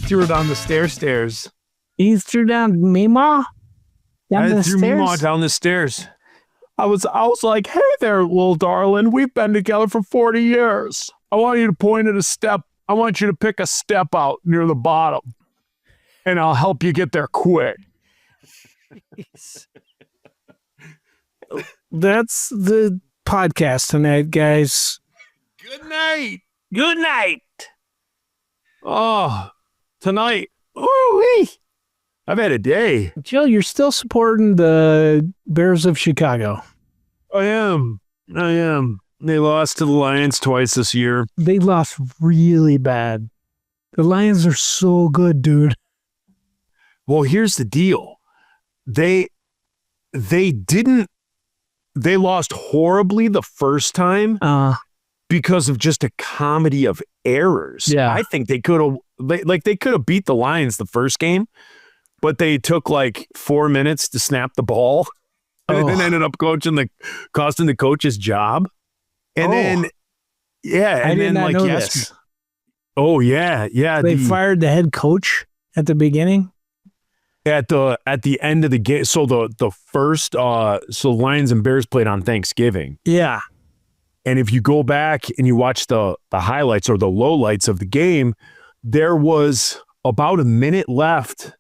threw it down the stairs. He threw down Meemaw? I threw Meemaw down the stairs. I was like, hey there, little darling. We've been together for 40 years. I want you to point at a step. I want you to pick a step out near the bottom. And I'll help you get there quick. That's the podcast tonight, guys. Good night. Good night. Oh, tonight. Ooh-wee. I've had a day. Joe, you're still supporting the Bears of Chicago. I am. They lost to the Lions twice this year. They lost really bad. The Lions are so good, dude. Well, here's the deal. They lost horribly the first time because of just a comedy of errors. Yeah. I think they could have beat the Lions the first game, but they took like 4 minutes to snap the ball and then ended up costing the coach his job. And then, yeah. I did not know this. Oh, yeah. Yeah. They fired the head coach at the beginning? At the end of the game. So the first, so Lions and Bears played on Thanksgiving. Yeah. And if you go back and you watch the highlights or the lowlights of the game, there was about a minute left.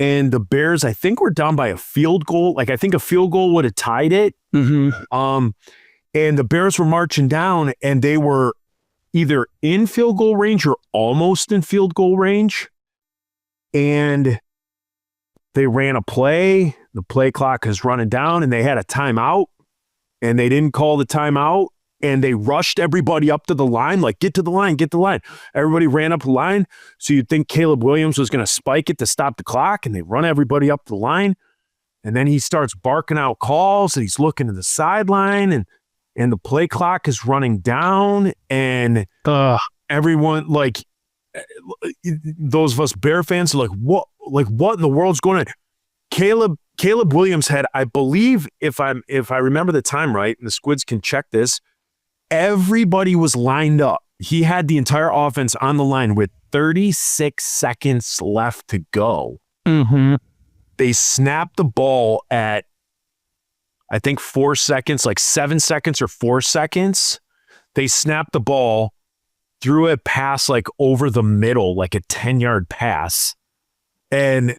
And the Bears, I think, were down by a field goal. Like, I think a field goal would have tied it. Mm-hmm. And the Bears were marching down, and they were either in field goal range or almost in field goal range. And they ran a play. The play clock is running down, and they had a timeout. And they didn't call the timeout. And they rushed everybody up to the line, like, get to the line, get the line. Everybody ran up the line. So you'd think Caleb Williams was going to spike it to stop the clock, and they run everybody up the line. And then he starts barking out calls, and he's looking to the sideline, and the play clock is running down, and everyone, like, those of us Bear fans are like, what in the world's going on? Caleb Williams had, I believe, if I remember the time right, and the Squids can check this, everybody was lined up. He had the entire offense on the line with 36 seconds left to go. Mm-hmm. They snapped the ball at, I think, 4 seconds, like 7 seconds or 4 seconds. They snapped the ball, threw a pass like over the middle, like a 10-yard pass. And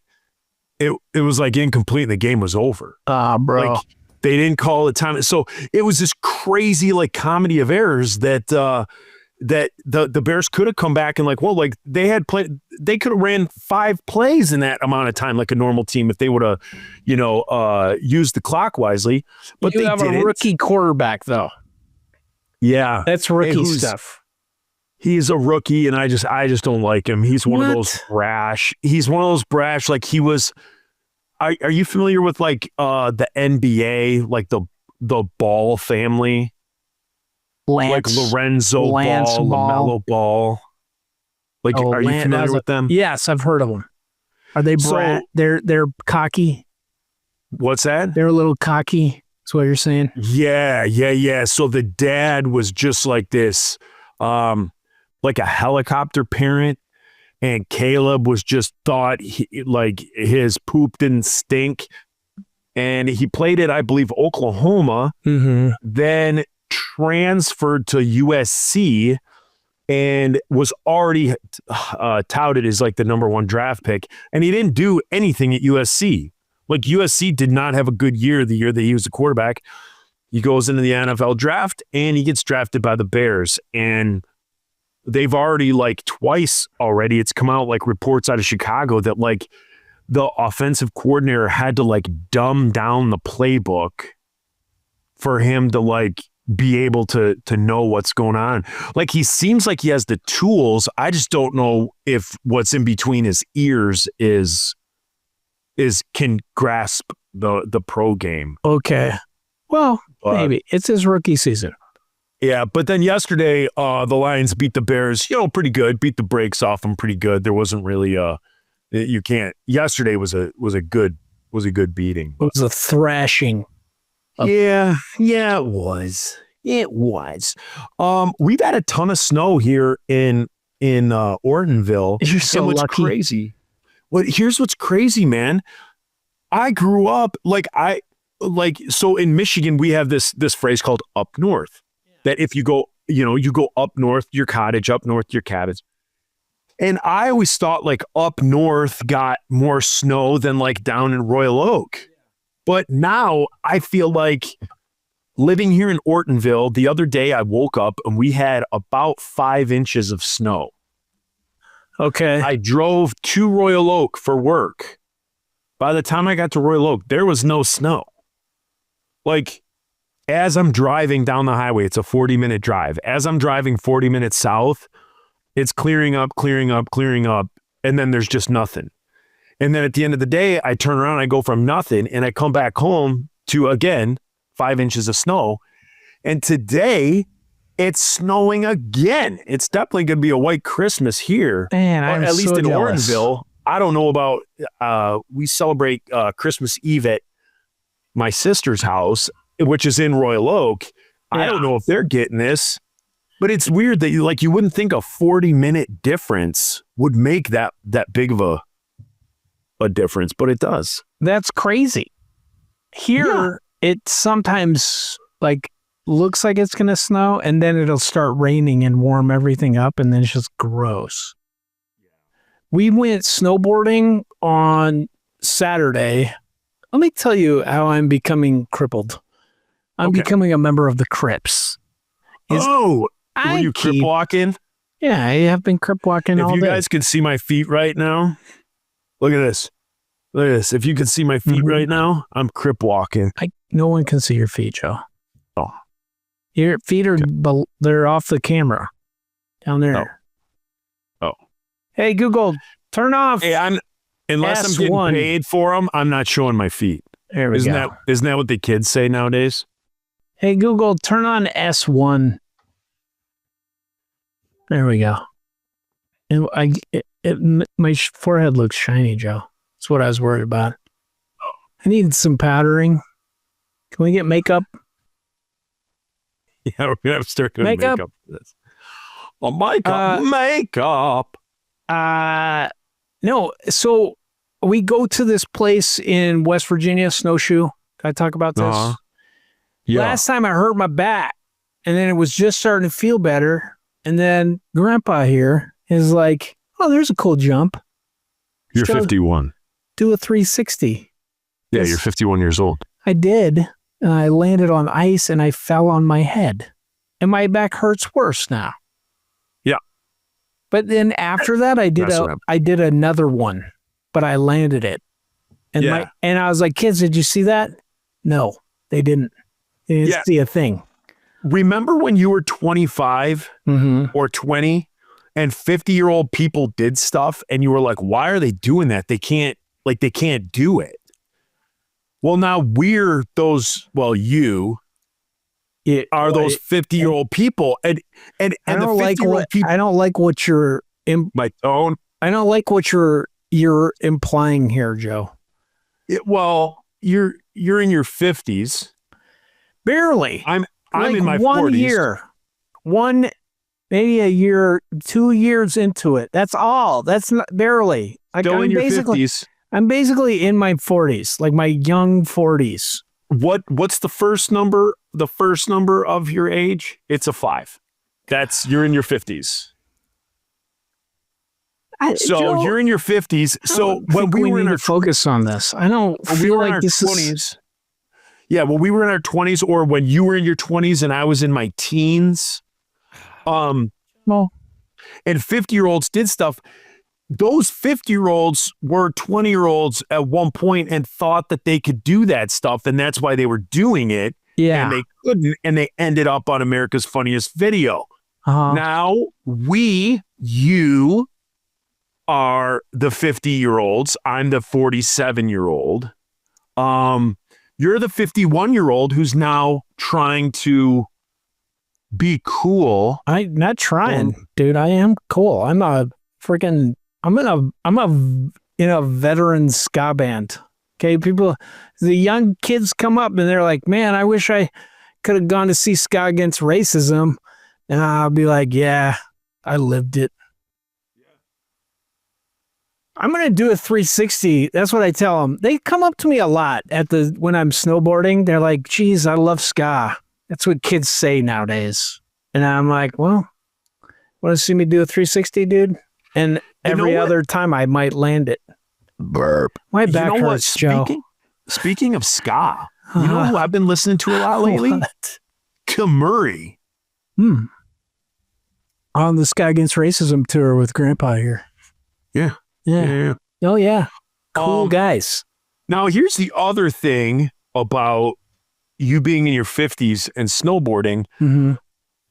it was like incomplete and the game was over. Bro. Like, they didn't call the time. So it was this crazy like comedy of errors that the Bears could have come back and like, well, like they could have ran 5 plays in that amount of time, like a normal team, if they would have, used the clock wisely. But you have didn't. A rookie quarterback though. Yeah. That's rookie stuff. He's a rookie, and I just don't like him. He's one of those brash. He's one of those brash, like he was. Are you familiar with like the NBA, like the Ball family? Like Lorenzo Ball, LaMelo Ball. Like, are you familiar with them? Yes, I've heard of them. Are they they're cocky? What's that? They're a little cocky. That's what you're saying? Yeah. So the dad was just like this, like a helicopter parent, and Caleb was just thought like his poop didn't stink, and he played at, I believe, Oklahoma, then transferred to USC and was already touted as like the number 1 draft pick, and he didn't do anything at USC. Like, USC did not have a good year the year that he was a quarterback. He goes into the NFL draft, and he gets drafted by the Bears, and they've already like twice already, it's come out like reports out of Chicago that like the offensive coordinator had to like dumb down the playbook for him to like be able to know what's going on. Like, he seems like he has the tools. I just don't know if what's in between his ears can grasp the pro game. Okay. Well, maybe it's his rookie season. Yeah, but then yesterday, the Lions beat the Bears, pretty good. Beat the brakes off them pretty good. There wasn't really yesterday was a good beating. It was a thrashing. Yeah, it was. We've had a ton of snow here in in Ortonville. You're so and what's lucky. crazy. Here's what's crazy, man. I grew up so in Michigan we have this phrase called up north. That if you go, you go up north, your cottage, up north, your cabbage. And I always thought like up north got more snow than like down in Royal Oak. But now I feel like living here in Ortonville, the other day I woke up and we had about 5 inches of snow. Okay. I drove to Royal Oak for work. By the time I got to Royal Oak, there was no snow. Like, as I'm driving down the highway, it's a 40-minute drive. As I'm driving 40 minutes south, it's clearing up, and then there's just nothing. And then at the end of the day, I turn around, I go from nothing, and I come back home to, again, 5 inches of snow. And today, it's snowing again. It's definitely going to be a white Christmas here. Man, I'm at least so in jealous. Ortonville. I don't know about, we celebrate Christmas Eve at my sister's house, which is in Royal Oak. Yeah. I don't know if they're getting this, but it's weird that you wouldn't think a 40-minute difference would make that big of a difference, but it does. That's crazy. Here, it sometimes like looks like it's going to snow, and then it'll start raining and warm everything up, and then it's just gross. We went snowboarding on Saturday. Let me tell you how I'm becoming crippled. I'm becoming a member of the Crips. Were you crip walking? Yeah, I have been crip walking all day. If you guys can see my feet right now, look at this. Look at this. If you can see my feet right now, I'm crip walking. No one can see your feet, Joe. Oh. Your feet are they're off the camera. Down there. Oh. Hey, Google, turn off. Hey, unless I'm getting paid for them, I'm not showing my feet. There we go. Isn't that what the kids say nowadays? Hey, Google, turn on S1. There we go. And my forehead looks shiny, Joe. That's what I was worried about. I need some powdering. Can we get makeup? Yeah, we're gonna have to start doing makeup for this. Oh, makeup. No. So we go to this place in West Virginia, Snowshoe. Can I talk about this? Yeah. Last time I hurt my back, and then it was just starting to feel better. And then Grandpa here is like, "Oh, there's a cool jump. You're 51. Do a 360." Yeah, you're 51 years old. I did. And I landed on ice and I fell on my head. And my back hurts worse now. Yeah. But then after that, I did another one, but I landed it. And and I was like, "Kids, did you see that?" No, they didn't. They didn't see a thing. Remember when you were 25 or 20 and 50-year-old people did stuff and you were like, why are they doing that? They can't do it. Well, now you are those 50-year-old people. And I don't like what you're my tone. I don't like what you're implying here, Joe. You're in your 50s. Barely. I'm like in my 1 40s. year. Maybe a year, 2 years into it. That's all. That's not barely. Still in your 50s. I'm basically in my 40s, like my young 40s. What's the first number? The first number of your age? It's a 5. You're in your 50s. Joe, you're in your 50s. So when we were in our focus on this, I don't feel like this 20s. Yeah, when we were in our 20s, or when you were in your 20s and I was in my teens, and 50-year-olds did stuff. Those 50-year-olds were 20-year-olds at one point and thought that they could do that stuff, and that's why they were doing it. Yeah. And they couldn't, and they ended up on America's Funniest Video. Now, you are the 50-year-olds. I'm the 47-year-old. You're the 51-year-old who's now trying to be cool. I'm not trying, dude. I am cool. I'm in a veteran ska band. Okay, the young kids come up and they're like, "Man, I wish I could have gone to see Ska Against Racism." And I'll be like, "Yeah, I lived it. I'm going to do a 360. That's what I tell them. They come up to me a lot when I'm snowboarding. They're like, geez, I love ska. That's what kids say nowadays. And I'm like, well, want to see me do a 360, dude? And every other time I might land it. Burp. My back hurts, Joe. Speaking of ska, you know who I've been listening to a lot lately? What? Kamuri. On the Ska Against Racism tour with Grandpa here. Yeah. Oh, yeah. Cool guys. Now, here's the other thing about you being in your 50s and snowboarding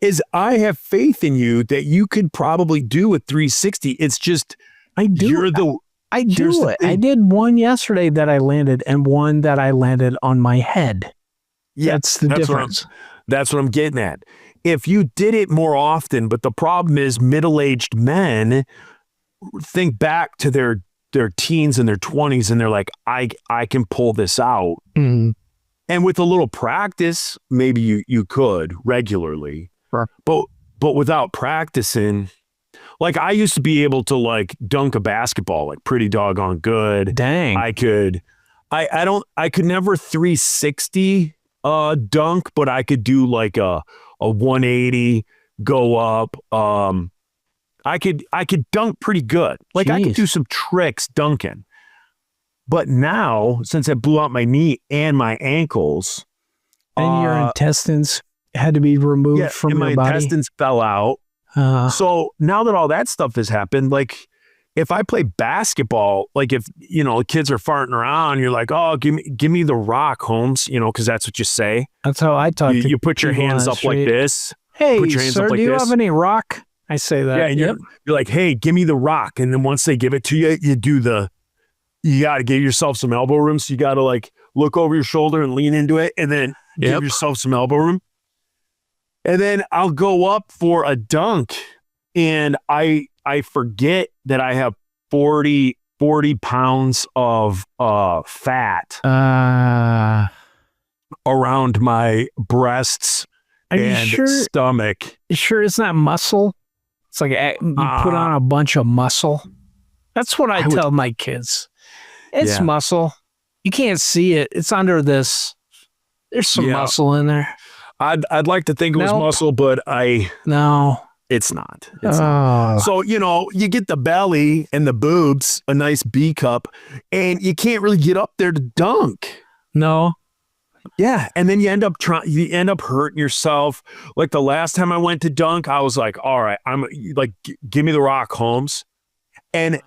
is I have faith in you that you could probably do a 360. It's just I do it. I did one yesterday that I landed and one that I landed on my head. Yeah, that's the difference. That's what I'm getting at. If you did it more often, but the problem is middle-aged men think back to their teens and their 20s and they're like, I can pull this out. And with a little practice, maybe you could regularly. Sure. But without practicing, like I used to be able to like dunk a basketball like pretty doggone good. Dang. I could never 360 dunk, but I could do like a 180 go up. I could dunk pretty good. Like I could do some tricks dunking. But now, since I blew out my knee and my ankles, and your intestines had to be removed from your body. My intestines fell out. So now that all that stuff has happened, like if I play basketball, like if, kids are farting around, you're like, oh, give me the rock, Holmes, because that's what you say. That's how I talk to you put your hands up like this. Hey, sir, do you have any rock? I say that. Yeah, and you're like, hey, give me the rock. And then once they give it to you, you got to give yourself some elbow room. So you got to like look over your shoulder and lean into it and then give yourself some elbow room. And then I'll go up for a dunk and I forget that I have 40 pounds of fat around my breasts and stomach. You sure it's not muscle? It's like you put on a bunch of muscle. That's what I tell my kids. It's muscle. You can't see it. It's under this. There's some muscle in there. I'd like to think it was muscle, but no. It's not. Not. So, you get the belly and the boobs, a nice B cup, and you can't really get up there to dunk. No. Yeah. And then you end up hurting yourself. Like the last time I went to dunk, I was like, all right, I'm like, give me the rock, Holmes. And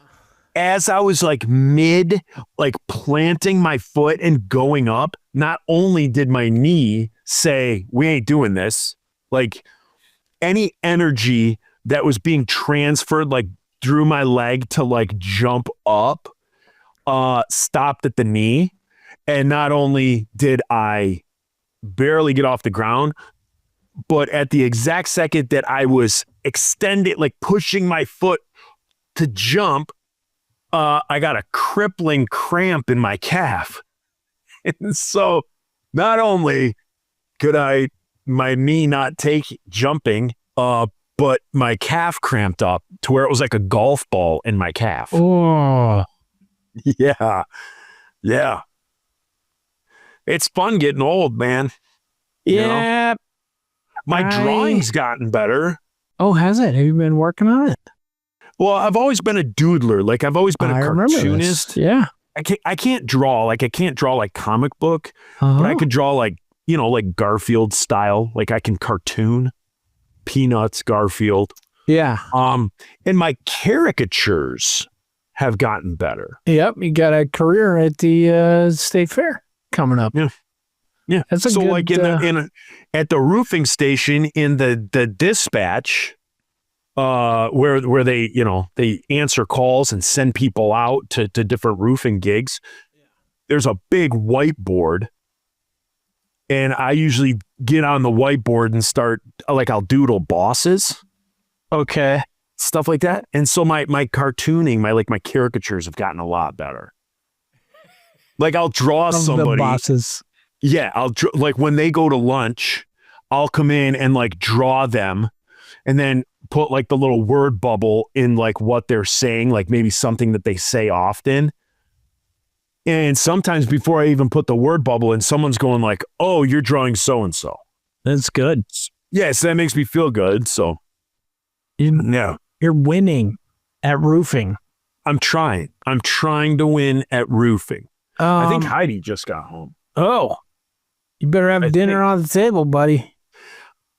as I was like planting my foot and going up, not only did my knee say, we ain't doing this, like any energy that was being transferred like through my leg to like jump up stopped at the knee. And not only did I barely get off the ground, but at the exact second that I was extended, like pushing my foot to jump, I got a crippling cramp in my calf. And so not only could my knee not take jumping, but my calf cramped up to where it was like a golf ball in my calf. Oh, yeah. Yeah. It's fun getting old, man. Yeah. My drawing's gotten better. Oh, has it? Have you been working on it? Well, I've always been a doodler. Like I've always been a cartoonist. Yeah. I can't draw. Like I can't draw like comic book, but I could draw like, like Garfield style. Like I can cartoon Peanuts, Garfield. Yeah. And my caricatures have gotten better. Yep. You got a career at the state fair coming up. Yeah. Yeah. That's a so good, like at the roofing station in the dispatch, where they, they answer calls and send people out to different roofing gigs. There's a big whiteboard. And I usually get on the whiteboard and start, like I'll doodle bosses. Okay. Stuff like that. And so my cartooning, my caricatures have gotten a lot better. Like I'll draw somebody. The bosses. Yeah. Like when they go to lunch, I'll come in and like draw them and then put like the little word bubble in like what they're saying, like maybe something that they say often. And sometimes before I even put the word bubble in, someone's going like, oh, you're drawing so-and-so. That's good. Yeah, so that makes me feel good. So, yeah. You're winning at roofing. I'm trying to win at roofing. I think Heidi just got home. Oh, you better have dinner on the table, buddy.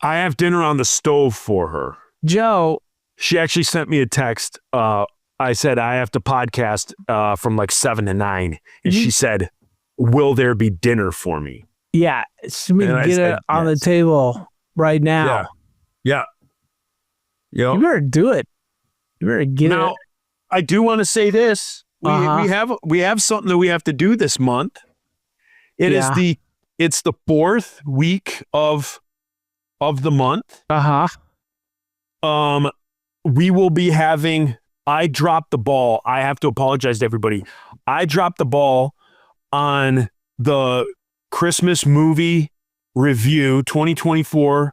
I have dinner on the stove for her. Joe. She actually sent me a text. I said, I have to podcast from like 7 to 9. And she said, will there be dinner for me? Yeah. So we can get it on the table right now. Yeah. Yep. You better do it. You better get now, it. I do want to say this. We have something that we have to do this month. It's the 4th week of the month. We will be having, I dropped the ball. I have to apologize to everybody. I dropped the ball on the Christmas movie review, 2024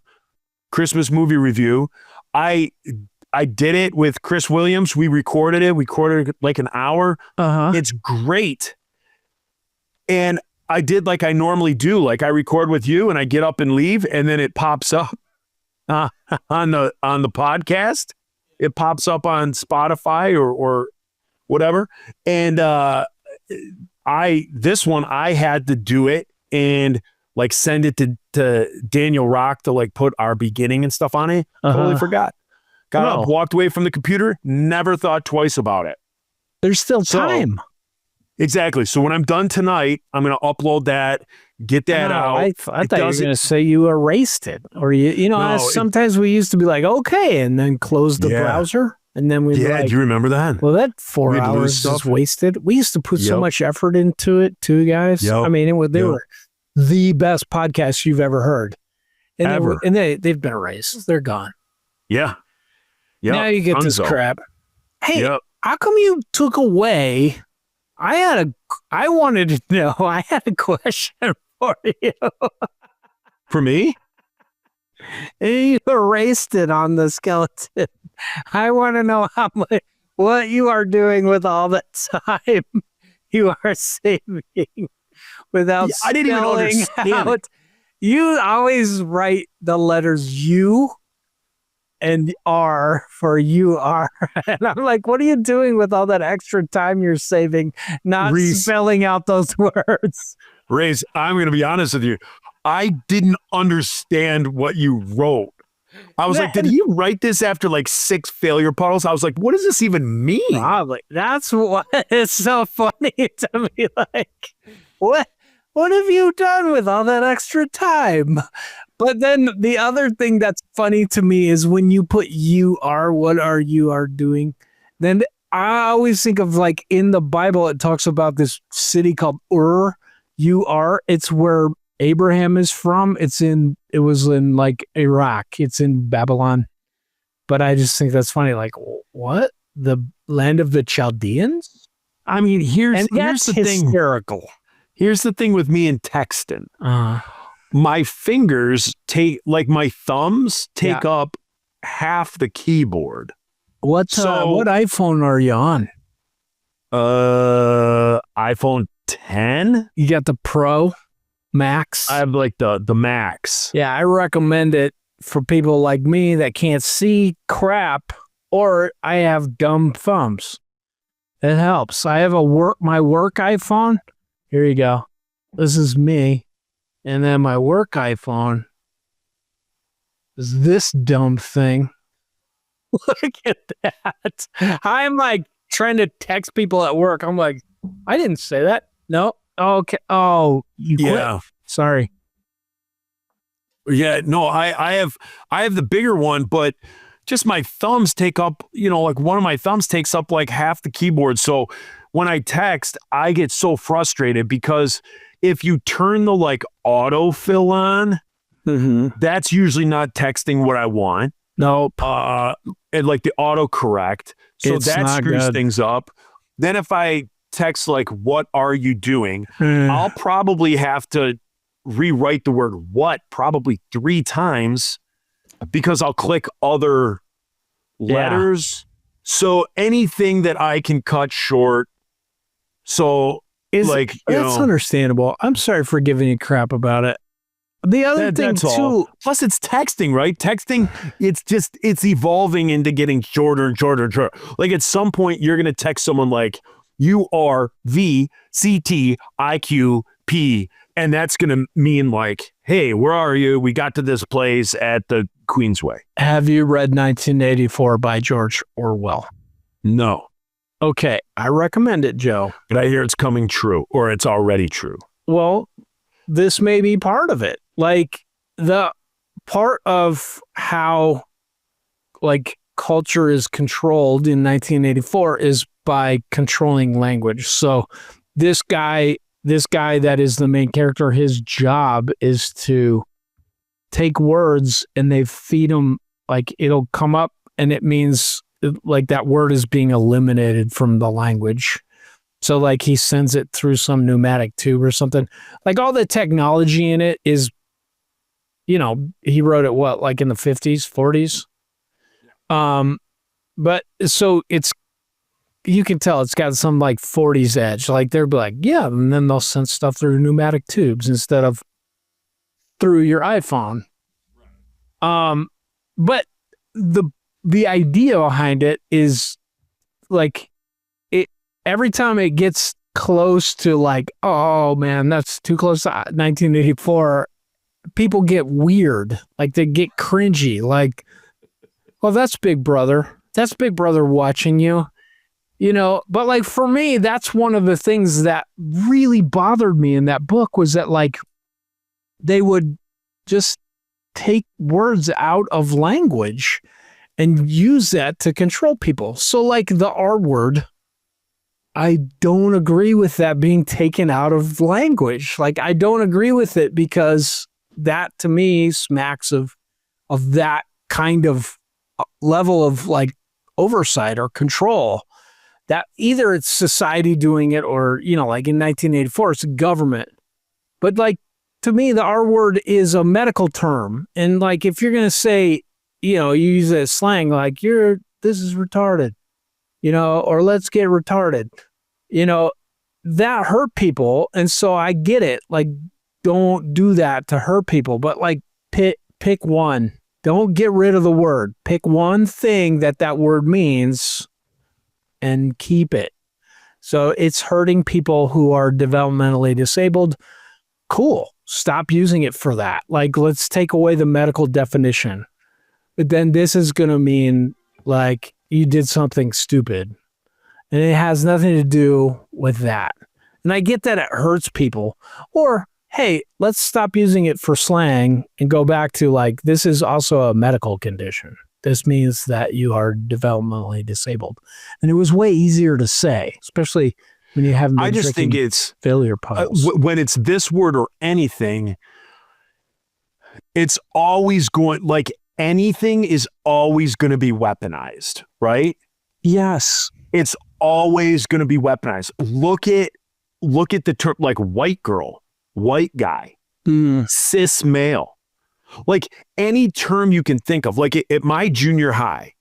Christmas movie review. I did it with Chris Williams. We recorded it like an hour. It's great. And I did like I normally do. Like I record with you and I get up and leave, and then it pops up on the podcast. It pops up on Spotify or whatever. And this one I had to do it and like send it to Daniel Rock to like put our beginning and stuff on it. Totally forgot. Got up, walked away from the computer, never thought twice about it. There's still time. Exactly. So when I'm done tonight, I'm going to upload that, get that out. I thought you were going to say you erased it, or sometimes we used to be like, okay, and then close the browser, and then we do you remember that? Well, that 4 hours is wasted. We used to put so much effort into it, too, guys. I mean, they were the best podcasts you've ever heard, and they've been erased. They're gone. Yeah. Now you get this crap. Hey, how come you took away? I had a question for you. For me? You erased it on the skeleton. I want to know what you are doing with all that time you are saving without I didn't even understand it. You always write the letters U and R for you are. And I'm like, what are you doing with all that extra time you're saving, not spelling out those words? Raze, I'm going to be honest with you. I didn't understand what you wrote. I was like, did he write this after like 6 failure puddles? I was like, what does this even mean? Probably. That's what is so funny to me. Like, what have you done with all that extra time? But then the other thing that's funny to me is when you put you are, what are you are doing? Then I always think of like in the Bible, it talks about this city called Ur. You are. It's where Abraham is from. It was in like Iraq. It's in Babylon. But I just think that's funny. Like, what? The land of the Chaldeans? I mean, here's the thing. Hysterical. Here's the thing with me and texting. My fingers my thumbs take up half the keyboard. What iPhone are you on? iPhone 10. You got the Pro Max? I have like the Max. Yeah, I recommend it for people like me that can't see crap, or I have dumb thumbs. It helps. I have my work iPhone. Here you go. This is me. And then my work iPhone is this dumb thing. Look at that. I'm like trying to text people at work. I'm like, I didn't say that. No. Okay. Oh, you quit. Yeah. Sorry. Yeah. No, I have the bigger one, but just my thumbs take up, like one of my thumbs takes up like half the keyboard. So when I text, I get so frustrated because if you turn the like autofill on, that's usually not texting what I want. Nope. And like the autocorrect. So that screws things up. Then if I text like, what are you doing? I'll probably have to rewrite the word what probably 3 times because I'll click other letters. So anything that I can cut short. So That's understandable. I'm sorry for giving you crap about it. The other thing that's too. all. Plus, it's texting, right? Texting, it's evolving into getting shorter and shorter and shorter. Like at some point, you're gonna text someone like you are VCTIQP, and that's gonna mean like, hey, where are you? We got to this place at the Queensway. Have you read 1984 by George Orwell? No. Okay, I recommend it, Joe. But I hear it's coming true, or it's already true. Well, this may be part of it. Like the part of how like culture is controlled in 1984 is by controlling language. So this guy that is the main character, his job is to take words and they feed him, like it'll come up and it means like that word is being eliminated from the language. So like he sends it through some pneumatic tube or something. Like all the technology in it is, you know, he wrote it what, like in the 50s, 40s? But so it's, you can tell it's got some like 40s edge. Like they'll be like, yeah, and then they'll send stuff through pneumatic tubes instead of through your iPhone. But the idea behind it is like it every time it gets close to like, oh man, that's too close to 1984, people get weird. Like they get cringy. Like, well, that's Big Brother. That's Big Brother watching you. You know, but like for me, that's one of the things that really bothered me in that book was that like they would just take words out of language and use that to control people. So like the R word, I don't agree with that being taken out of language. Like I don't agree with it because that to me smacks of that kind of level of like oversight or control. That either it's society doing it or, you know, like in 1984, it's government. But like, to me, the R word is a medical term. And like, if you're going to say, you know, you use it as slang, like this is retarded, you know, or let's get retarded, you know, that hurt people. And so I get it. Like, don't do that to hurt people, but like pick one, don't get rid of the word, pick one thing that word means and keep it. So it's hurting people who are developmentally disabled. Cool. Stop using it for that. Like, let's take away the medical definition. But then this is going to mean like you did something stupid. And it has nothing to do with that. And I get that it hurts people. Or, hey, let's stop using it for slang and go back to like, this is also a medical condition. This means that you are developmentally disabled. And it was way easier to say, especially when you haven't been I just think it's failure piles. When it's this word or anything, it's always going, like anything is always going to be weaponized, right? Yes. It's always going to be weaponized. Look at the term like white girl, white guy, cis male. Like any term you can think of, like at my junior high,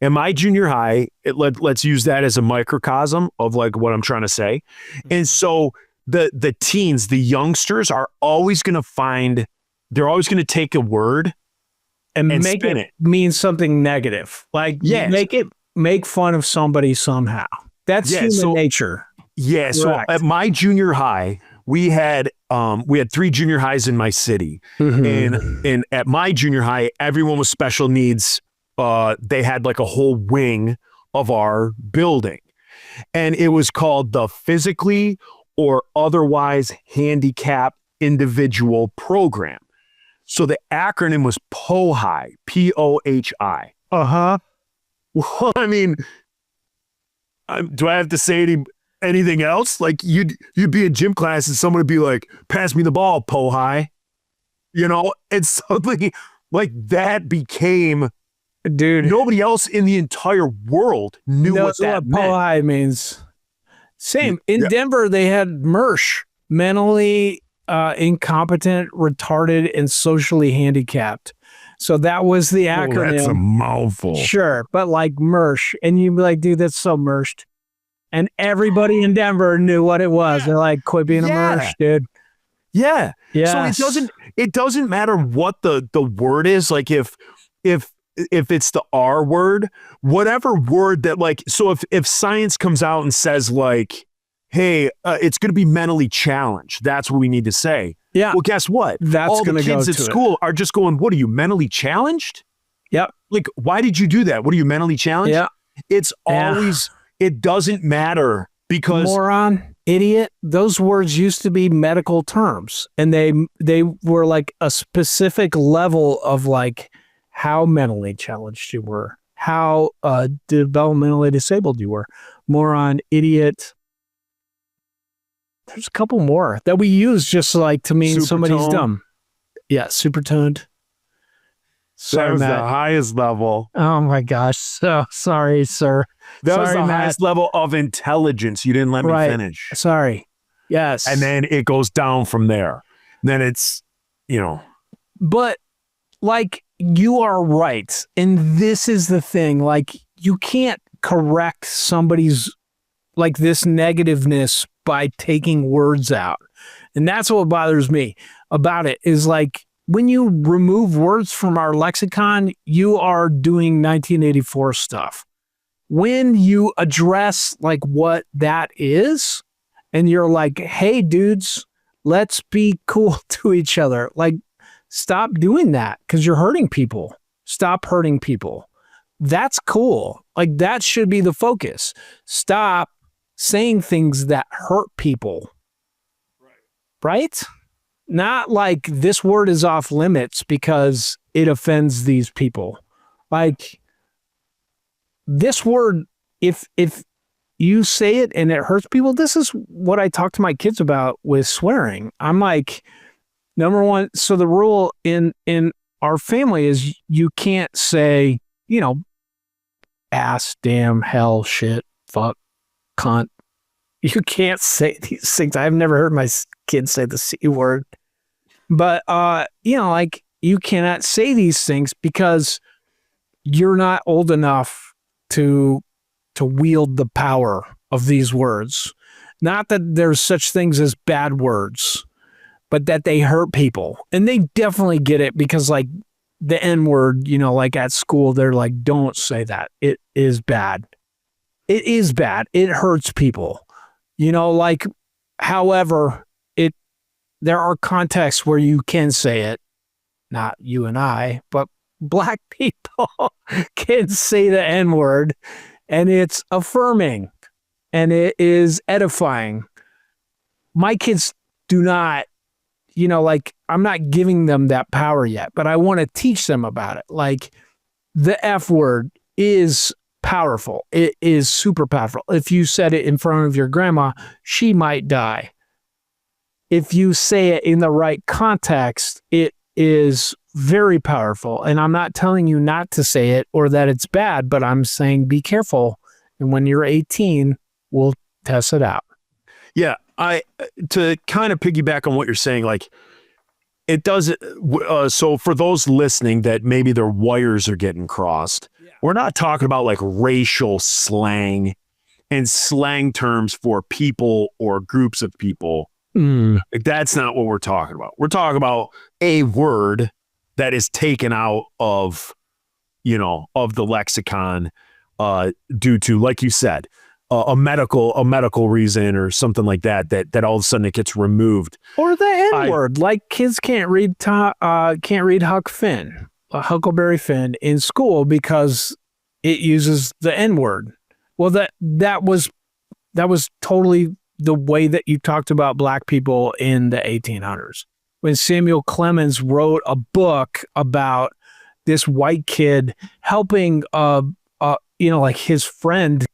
let's use that as a microcosm of like what I'm trying to say. And so the teens, the youngsters are always going to they're always going to take a word and make it mean something negative. Like make fun of somebody somehow. That's human nature. Yeah. Correct. So at my junior high, we had 3 junior highs in my city. Mm-hmm. And at my junior high, everyone with special needs, they had like a whole wing of our building. And it was called the Physically or Otherwise Handicapped Individual Program. So the acronym was POHI, P-O-H-I. Uh-huh. Well, I mean, do I have to say anything else? Like you'd be in gym class and someone would be like, pass me the ball, POHI. You know, it's something like that became, dude, nobody else in the entire world knew what that meant. POHI means. Same. In Denver, they had MERSH, mentally incompetent, retarded, and socially handicapped. So that was the Oh, acronym. that's a mouthful. Sure, but like Mersh, and you'd be like, dude, that's so Mershed. And everybody in Denver knew what it was. Yeah. They're like, quit being a Mersh, dude. Yeah. Yes. So it doesn't matter what the word is. Like if it's the R word, whatever word that like, so if science comes out and says like, hey, it's going to be mentally challenged, that's what we need to say. Yeah. Well, guess what? That's all the gonna go kids at to it. school are just going, what are you, mentally challenged? Yep. Like, why did you do that? What are you, mentally challenged? Yeah. It's always, it doesn't matter because moron, idiot, those words used to be medical terms, and they were like a specific level of like how mentally challenged you were, how developmentally disabled you were. Moron, idiot. There's a couple more that we use just like to mean somebody's Supertone. dumb. Yeah, supertoned. that Sorry, was the Matt. highest level. Oh my gosh. So sorry, sir. That was Sorry, the Matt. highest level of intelligence. You didn't let me Right. finish. Sorry. Yes. And then it goes down from there. Then it's, But like you are right. And this is the thing. Like you can't correct somebody's like this negativeness by taking words out. And that's what bothers me about it is like when you remove words from our lexicon, you are doing 1984 stuff. When you address like what that is, and you're like, hey, dudes, let's be cool to each other. Like, stop doing that because you're hurting people. Stop hurting people. That's cool. Like, that should be the focus. Stop saying things that hurt people. Right? Not like this word is off limits because it offends these people. Like, this word, if you say it and it hurts people, this is what I talk to my kids about with swearing. I'm like, number one, so the rule in our family is you can't say, ass, damn, hell, shit, fuck, cunt. You can't say these things. I've never heard my kids say the C word. But, like you cannot say these things because you're not old enough to wield the power of these words. Not that there's such things as bad words, but that they hurt people. And they definitely get it because like the N word, like at school, they're like, don't say that. It is bad. It is bad. It hurts people. However, there are contexts where you can say it, not you and I, but Black people can say the N word and it's affirming and it is edifying. My kids do not, I'm not giving them that power yet, but I want to teach them about it. Like the F word is powerful. It is super powerful. If you said it in front of your grandma, she might die. If you say it in the right context, it is very powerful. And I'm not telling you not to say it or that it's bad, but I'm saying be careful. And when you're 18, we'll test it out. Yeah. To kind of piggyback on what you're saying, like it does. So for those listening that maybe their wires are getting crossed, we're not talking about like racial slang and slang terms for people or groups of people. Like, that's not what we're talking about. We're talking about a word that is taken out of, of the lexicon due to, like you said, a medical reason or something like that all of a sudden it gets removed. Or the N word. Like kids can't read Huck Finn, Huckleberry Finn in school because it uses the N word. Well, that was totally the way that you talked about Black people in the 1800s. When Samuel Clemens wrote a book about this white kid helping, like his friend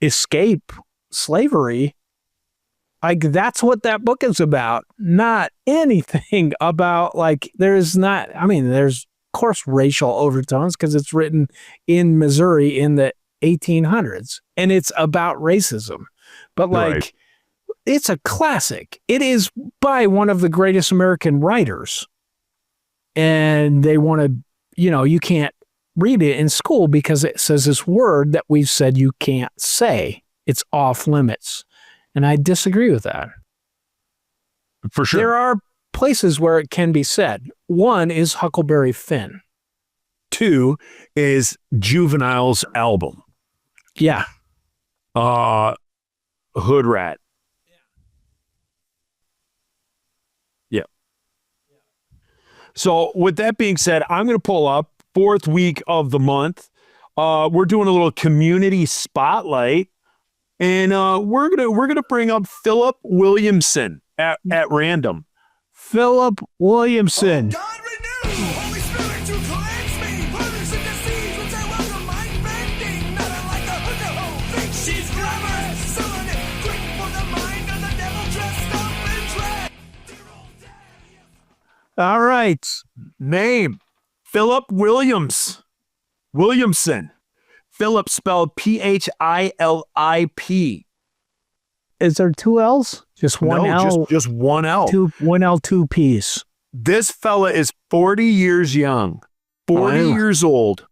escape slavery, like that's what that book is about. Not anything about like, there's of course racial overtones because it's written in Missouri in the 1800s and it's about racism. But like, Right. It's a classic. It is by one of the greatest American writers. And they want to, you can't read it in school because it says this word that we've said you can't say. It's off limits. And I disagree with that. For sure. There are places where it can be said. One is Huckleberry Finn. 2 is Juvenile's album. Yeah. Hood Rat. Yeah. So with that being said, I'm going to pull up 4th week of the month. We're doing a little community spotlight, and we're gonna bring up Philip Williamson at random. Philip Williamson. God renew, Holy Spirit to cleanse me, pollution, disease, which I welcome, mind bending, not unlike the hooker who thinks she's glamorous, selling it quick for the mind of the devil dressed up in drag. They're all dead. All right. Name: Philip Williamson. Philip spelled Philip. Is there 2 L's? Just one No, L? just one L. 1 L, 2 P's. This fella is 40 years young, 40 Wow. years old.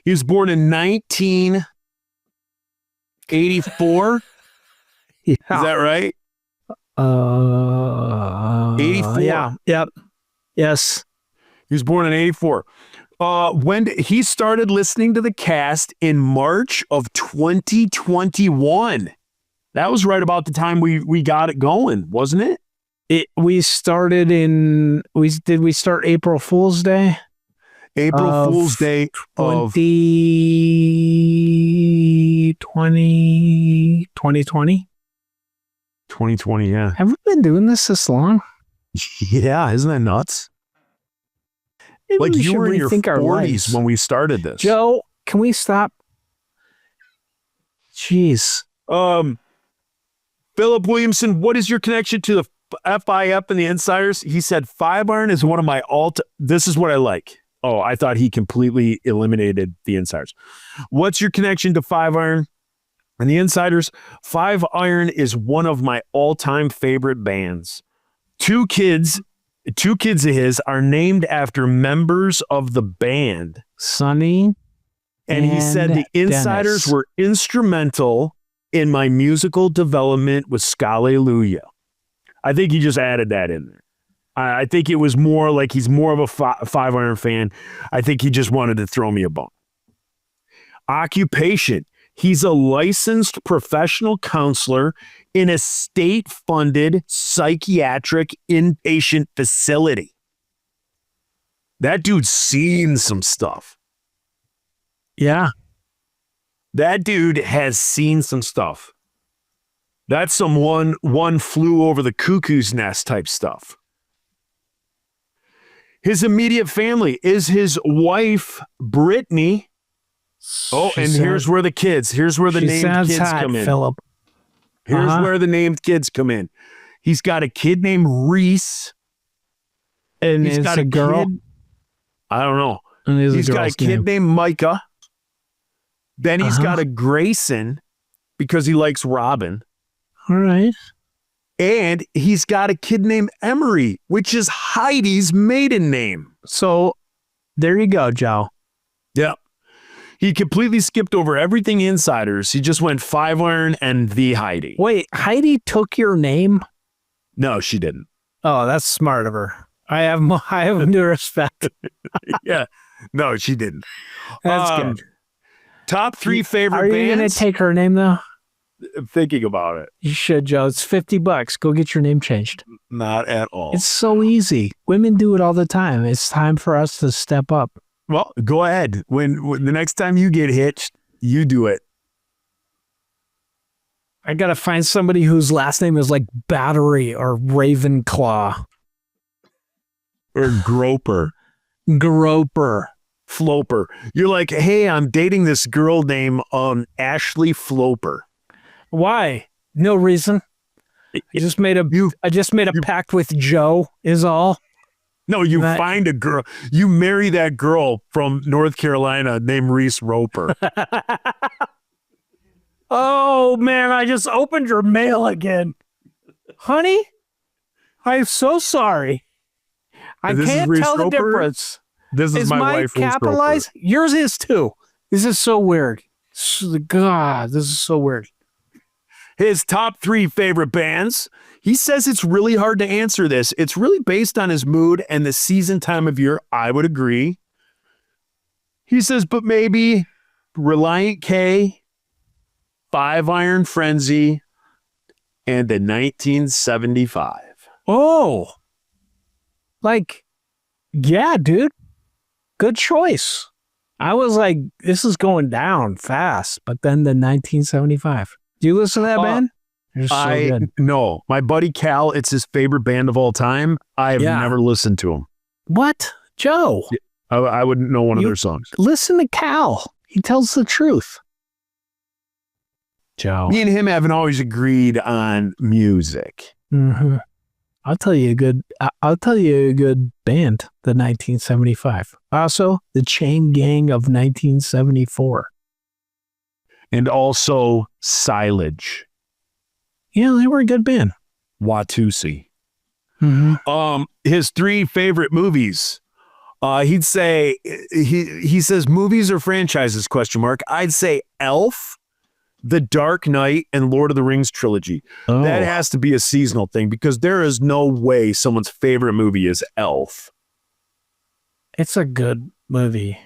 He was born in 1984. Yeah. Is that right? 84. Yeah. Yep. Yes. He was born in 84. He started listening to the cast in March of 2021. That was right about the time we got it going, wasn't it? We started did we start April Fool's Day? April Of Fool's Day of 2020? 2020, yeah. Have we been doing this long? Yeah, isn't that nuts? Maybe Like we you should were in your rethink our 40s lives. when we started this. Joe, can we stop? Jeez. Philip Williamson, what is your connection to the FIF and the Insiders? He said 5-iron is one of my this is what I like. Oh, I thought he completely eliminated the Insiders. What's your connection to 5-iron and the Insiders? 5-iron is one of my all-time favorite bands. Two kids of his are named after members of the band. Sonny. And he said the Insiders Dennis. were instrumental in my musical development with Scalleluja. I think he just added that in there. I think it was more like he's more of a 5-iron fan. I think he just wanted to throw me a bone. Occupation. He's a licensed professional counselor in a state-funded psychiatric inpatient facility. That dude's seen some stuff. Yeah. That dude has seen some stuff. That's some one flew over the cuckoo's nest type stuff. His immediate family is his wife, Brittany. Oh, and here's where the named kids come in. Philip. Here's where the named kids come in. He's got a kid named Reese. And He's it's got a girl. kid. I don't know. And it's He's got a girl's kid name. named Micah. Then he's got a Grayson because he likes Robin. All right. And he's got a kid named Emery, which is Heidi's maiden name. So there you go, Joe. Yep. He completely skipped over everything Insiders. He just went 5-iron and the Heidi. Wait, Heidi took your name? No, she didn't. Oh, that's smart of her. I have new respect. Yeah. No, she didn't. That's good. Top 3 favorite Are you bands? going to take her name, though? I'm thinking about it. You should, Joe. It's $50. Go get your name changed. Not at all. It's so easy. Women do it all the time. It's time for us to step up. Well, go ahead. When the next time you get hitched, you do it. I got to find somebody whose last name is like Battery or Ravenclaw. Or Groper. Groper. Floper. You're like, hey, I'm dating this girl named Ashley Floper. Why? No reason. I just made a pact with Joe is all. No, you find a girl. You marry that girl from North Carolina named Reese Roper. Oh, man, I just opened your mail again. Honey, I'm so sorry. I This is can't Reese tell the Roper? difference. This is my mine wife. Rules capitalized? Yours is too. This is so weird. God, this is so weird. His top 3 favorite bands. He says it's really hard to answer this. It's really based on his mood and the season time of year. I would agree. He says, but maybe Reliant K, Five Iron Frenzy, and the 1975. Oh, like, yeah, dude. Good choice. I was like, this is going down fast, but then the 1975. Do you listen to that band? They're so good. No, my buddy Cal, it's his favorite band of all time. I have never listened to him. What? Joe? I wouldn't know one of their songs. Listen to Cal. He tells the truth. Joe. Me and him haven't always agreed on music. Mm-hmm. I'll tell you a good band, the 1975. Also, the Chain Gang of 1974. And also Silage. Yeah, they were a good band. Watusi. Mm-hmm. His 3 favorite movies. He'd say he says movies or franchises ? I'd say Elf, The Dark Knight, and Lord of the Rings trilogy. Oh. That has to be a seasonal thing because there is no way someone's favorite movie is Elf. It's a good movie.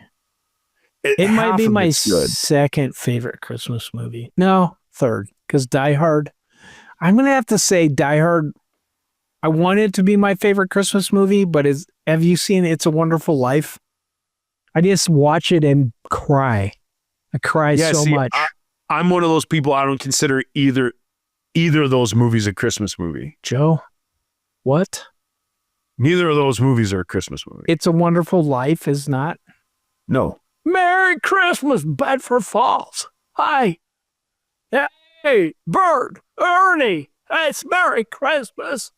It might be my second favorite Christmas movie. No, third, because Die Hard. I'm going to have to say Die Hard. I want it to be my favorite Christmas movie, but have you seen It's a Wonderful Life? I just watch it and cry. I cry so much. I'm one of those people, I don't consider either of those movies a Christmas movie. Joe, what? Neither of those movies are a Christmas movie. It's a Wonderful Life is not? No. Merry Christmas, Bedford Falls. Hi. Hey, Bird, Ernie, it's Merry Christmas.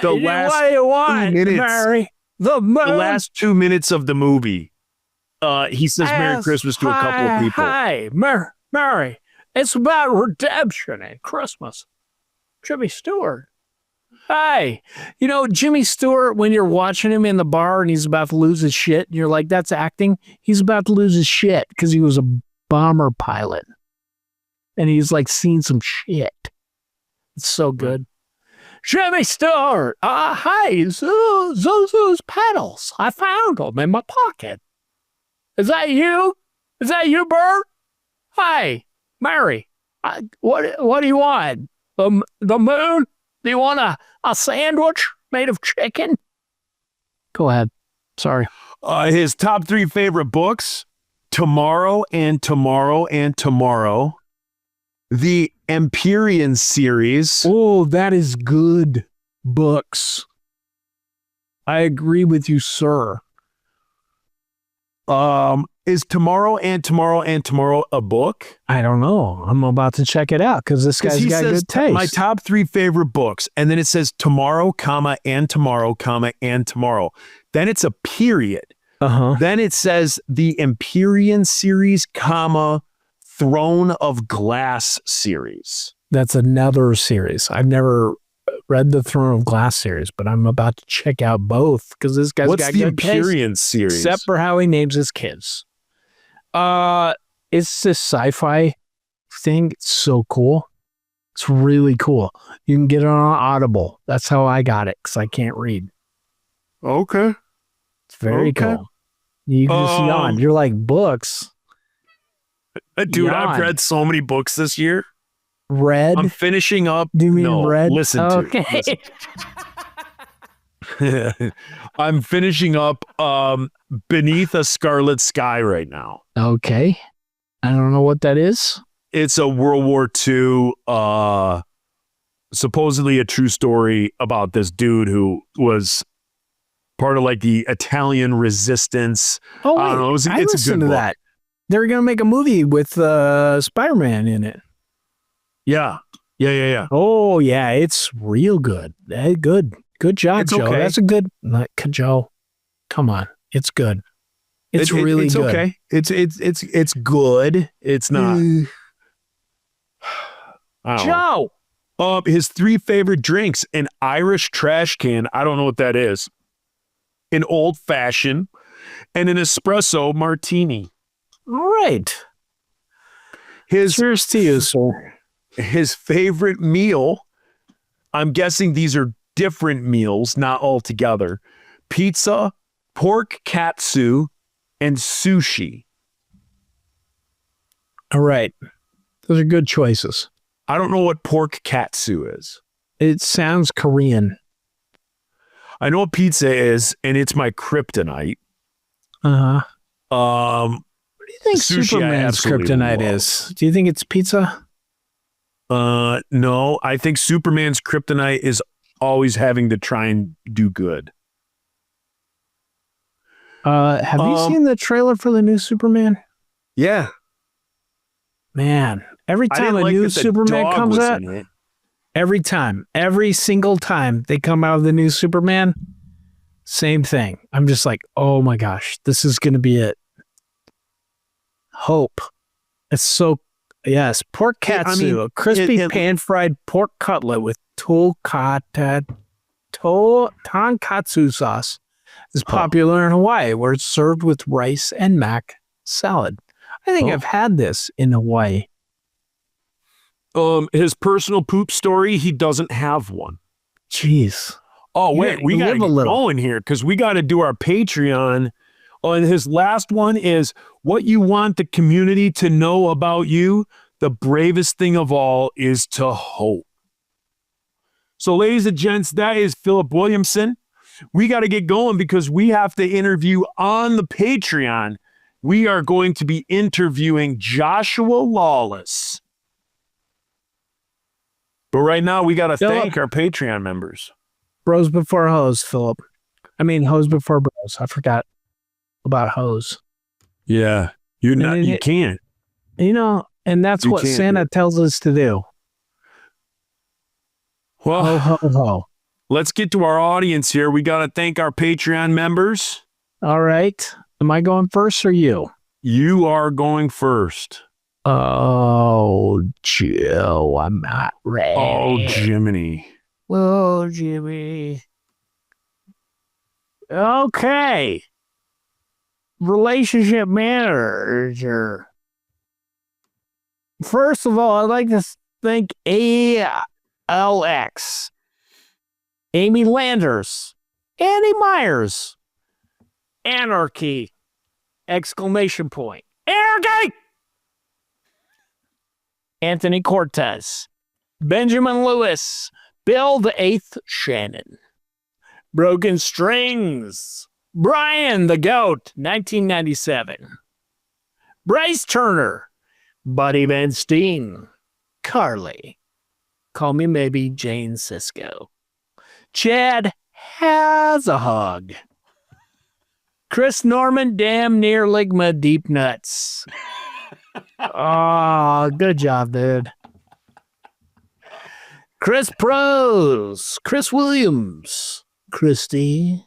The last what do you want, 2 minutes, Mary? The last 2 minutes of the movie, he says Merry Christmas to a couple of people. Hi, Mary. It's about redemption and Christmas. Jimmy Stewart. Hi. You know, Jimmy Stewart, when you're watching him in the bar and he's about to lose his shit, and you're like, that's acting. He's about to lose his shit because he was a bomber pilot. And he's like seen some shit. It's so good. Jimmy Stewart. Hi. Those pedals. I found them in my pocket. Is that you? Is that you, Bert? Hi, Mary. What do you want? The moon? Do you want a sandwich made of chicken? Go ahead. Sorry. His top 3 favorite books, Tomorrow and Tomorrow and Tomorrow. The Empyrean series. Oh, that is good books. I agree with you, sir. Is Tomorrow and Tomorrow and Tomorrow a book? I don't know. I'm about to check it out because this guy's got good taste. My top 3 favorite books, and then it says Tomorrow, comma, and Tomorrow, comma, and Tomorrow. Then it's a period. Then it says the Empyrean series, comma, Throne of Glass series. That's another series. I've never read the Throne of Glass series, but I'm about to check out both because this guy's got good taste. What's the Empyrean series? Except for how he names his kids. It's this sci-fi thing. It's so cool. It's really cool. You can get it on Audible. That's how I got it because I can't read. Okay. It's very cool. You can just yawn. You're like, books. Dude, Yawn. I've read so many books this year. Read? I'm finishing up. Do you mean read? Listen okay. to. I'm finishing up Beneath a Scarlet Sky right now. Okay. I don't know what that is. It's a World War II, supposedly a true story about this dude who was part of like the Italian resistance. Oh, wait. I don't know. It's a good book. That. They're going to make a movie with Spider-Man in it. Yeah. Oh, yeah. It's real good. Good job, Joe. Okay. That's a good... Joe, come on. It's good. It's really it's good. Okay. It's good. It's not. Joe! His 3 favorite drinks: an Irish trash can. I don't know what that is. An old fashioned, and an espresso martini. All right. Cheers to you, sir. His favorite meal, I'm guessing these are different meals, not all together. Pizza, pork katsu, and sushi. All right. Those are good choices. I don't know what pork katsu is. It sounds Korean. I know what pizza is, and it's my kryptonite. Uh-huh. Um, What do you think sushi I Superman's absolutely kryptonite love. is? Do you think it's pizza? No, I think Superman's kryptonite is always having to try and do good. Have you seen the trailer for the new Superman? Yeah. Man, every I time didn't a like new that the Superman dog comes was out, in it. every single time they come out of the new Superman, same thing. I'm just like, oh my gosh, this is going to be it. Hope. It's so, yes, pork katsu, a crispy pan-fried pork cutlet with tonkatsu sauce is popular in Hawaii, where it's served with rice and mac salad. I think I've had this in Hawaii. His personal poop story, he doesn't have one. Jeez. Oh, wait, we got to get going here because we got to do our Patreon. And his last one is what you want the community to know about you. The bravest thing of all is to hope. So, ladies and gents, that is Philip Williamson. We got to get going because we have to interview on the Patreon. We are going to be interviewing Joshua Lawless. But right now, we got to thank our Patreon members. Bros before hoes, Philip. I mean, hoes before bros. I forgot about hoes. Yeah, you can't. You know, and that's what Santa tells us to do. Well, ho, ho, ho. Let's get to our audience here. We got to thank our Patreon members. All right. Am I going first or you? You are going first. Oh, Joe, I'm not ready. Oh, Jiminy. Oh, Jimmy. Okay. Relationship manager. First of all, I'd like to thank ALX, Amy Landers, Annie Myers, Anarchy, exclamation point. Anarchy! Anthony Cortez, Benjamin Lewis, Bill the Eighth Shannon, Broken Strings, Brian the Goat, 1997, Bryce Turner, Buddy Van Steen, Carly, Call Me Maybe Jane Sisko, Chad Has a Hug, Chris Norman, Damn Near Ligma Deep Nuts. Oh, good job, dude. Chris Prose, Chris Williams, Christy,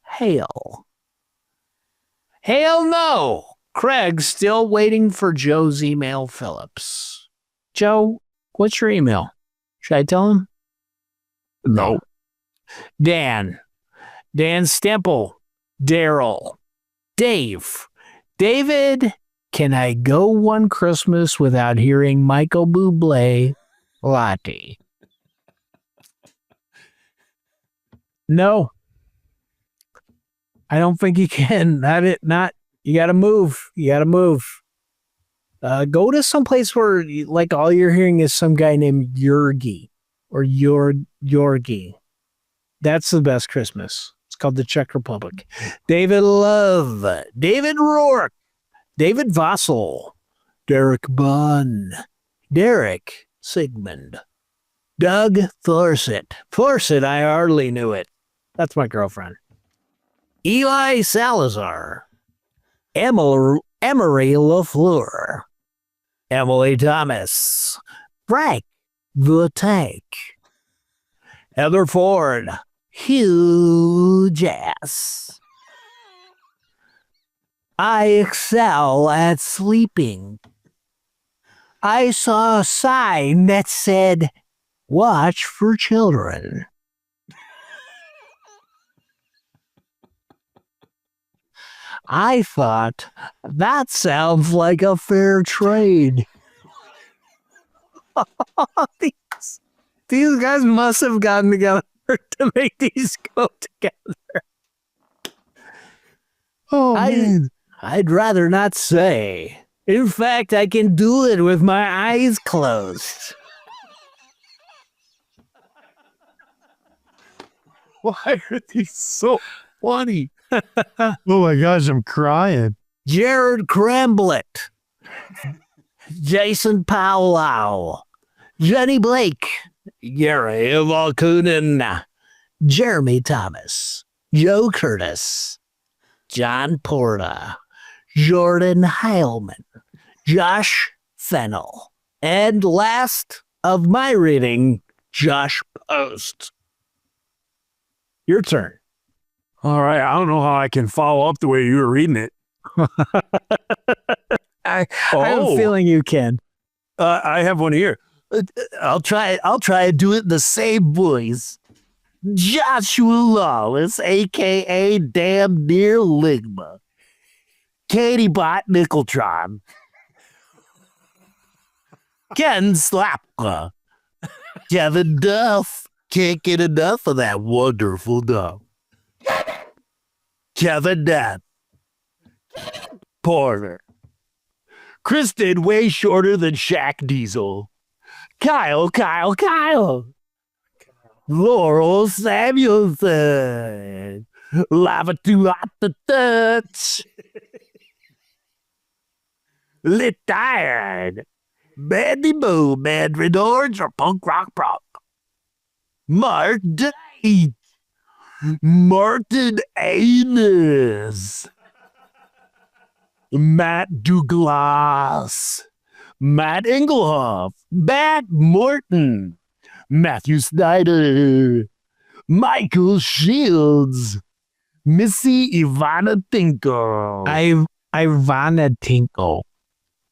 Hale. Hale no. Craig's still waiting for Joe's email, Phillips. Joe, what's your email? Should I tell him? No. Dan Stemple, Daryl, Dave, David, can I go one Christmas without hearing Michael Bublé, Lottie? No. I don't think you can. You gotta move. Go to some place where like all you're hearing is some guy named Yorgi or Yorgi. That's the best Christmas. It's called the Czech Republic. David Love, David Rourke, David Vossel, Derek Bunn, Derek Sigmund, Doug Thorset. Thorset, I hardly knew it. That's my girlfriend. Eli Salazar, Emery LaFleur, Emily Thomas, Frank the Tank, Heather Ford, Hugh Jass. I excel at sleeping. I saw a sign that said, "Watch for children." I thought that sounds like a fair trade. these guys must have gotten together to make these go together. Oh, man. I'd rather not say. In fact, I can do it with my eyes closed. Why are these so funny? Oh, my gosh, I'm crying. Jared Cramblett, Jason Powell, Jenny Blake, Gary Valkunen, Jeremy Thomas, Joe Curtis, John Porta, Jordan Heilman, Josh Fennel, and last of my reading, Josh Post. Your turn. All right, I don't know how I can follow up the way you were reading it. I have a feeling you can. I have one here. I'll try to do it in the same voice. Joshua Lawless, a.k.a. Damn Near Ligma. Katie Bot Nickeltron. Ken Slapka. Kevin Duff. Can't get enough of that wonderful Duff. Kevin Duff. Porter. Kristen, way shorter than Shaq Diesel. Kyle. Laurel Samuelson. Lava too hot to touch. Lit Tired. Mandy Boo, Mandarin Orange, or Punk Rock Punk. Mark Date. Martin Anus. Matt Douglas. Matt Engelhoff. Matt Morton. Matthew Snyder. Michael Shields. Missy Ivana Tinkle. Ivana Tinkle.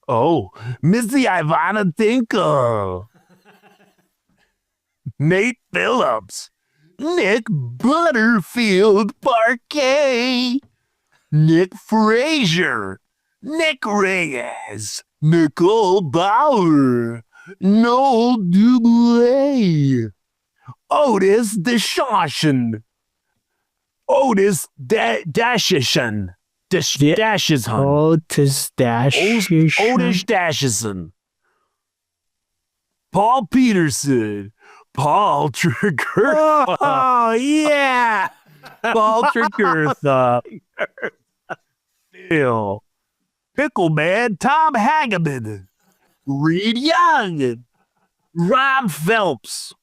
Oh, Missy Ivana Tinkle. Nate Phillips. Nick Butterfield Parquet. Nick Frazier. Nick Reyes. Nicole Bauer. Noel Dubois. Otis Dashashan. Otis Dashishan. Dashishan. Otis Dashishan. Otis Dashishan. Paul Peterson. Paul Trigger. Oh, yeah. Paul Triggertha. Phil. Pickleman Tom Hageman. Reed Young. Rob Phelps.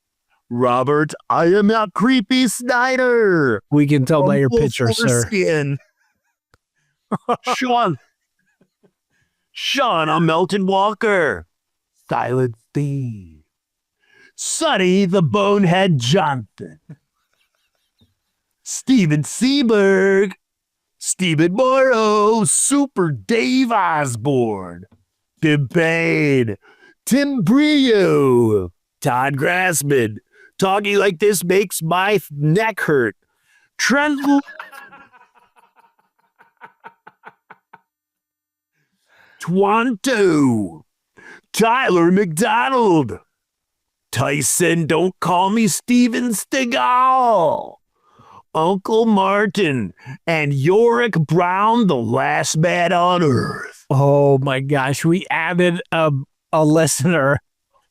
Robert, I am not creepy Snyder. We can tell by your picture, sir. Sean, I'm Melton Walker. Silent Steve. Sonny the Bonehead Johnson. Steven Seaberg. Stephen Morrow. Super Dave Osborne. Tim Payne. Tim Brio. Todd Grassman. Talking like this makes my neck hurt. Trent Twanto. Tyler McDonald. Tyson, don't call me Steven Seagal. Uncle Martin. And Yorick Brown, the last man on earth. Oh, my gosh. We added a listener.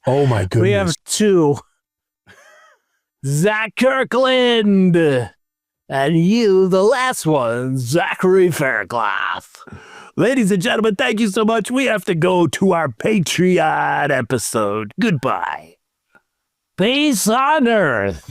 Oh, my goodness. We have two. Zach Kirkland. And you, the last one, Zachary Faircloth. Ladies and gentlemen, thank you so much. We have to go to our Patreon episode. Goodbye. Peace on earth.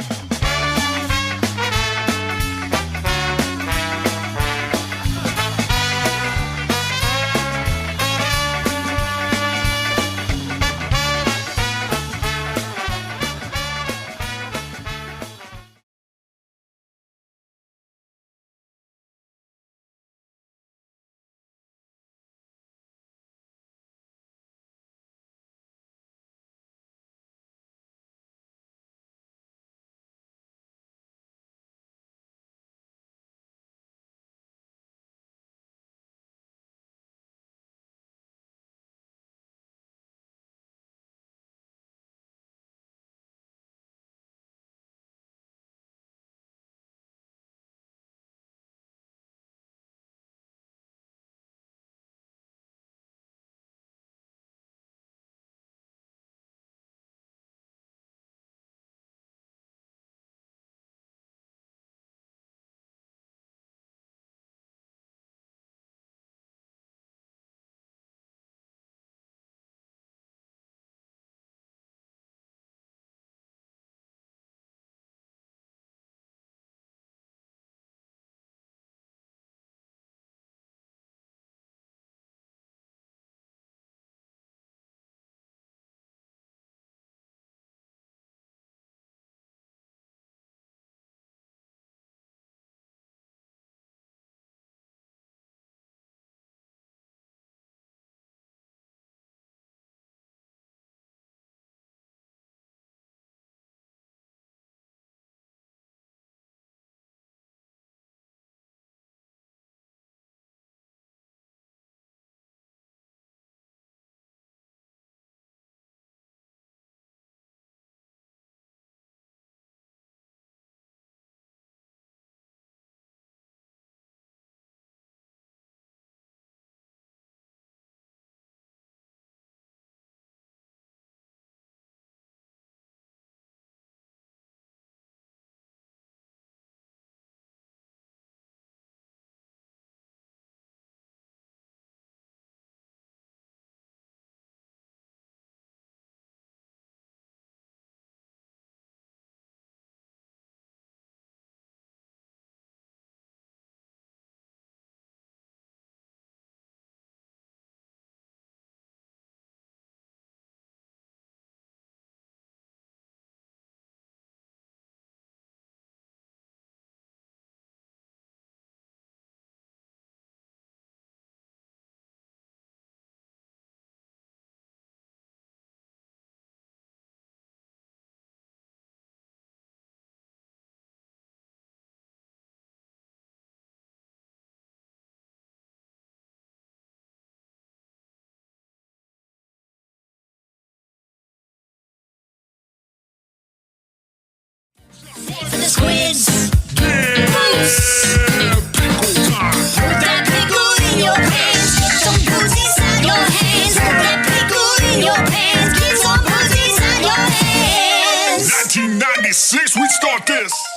96, we start this.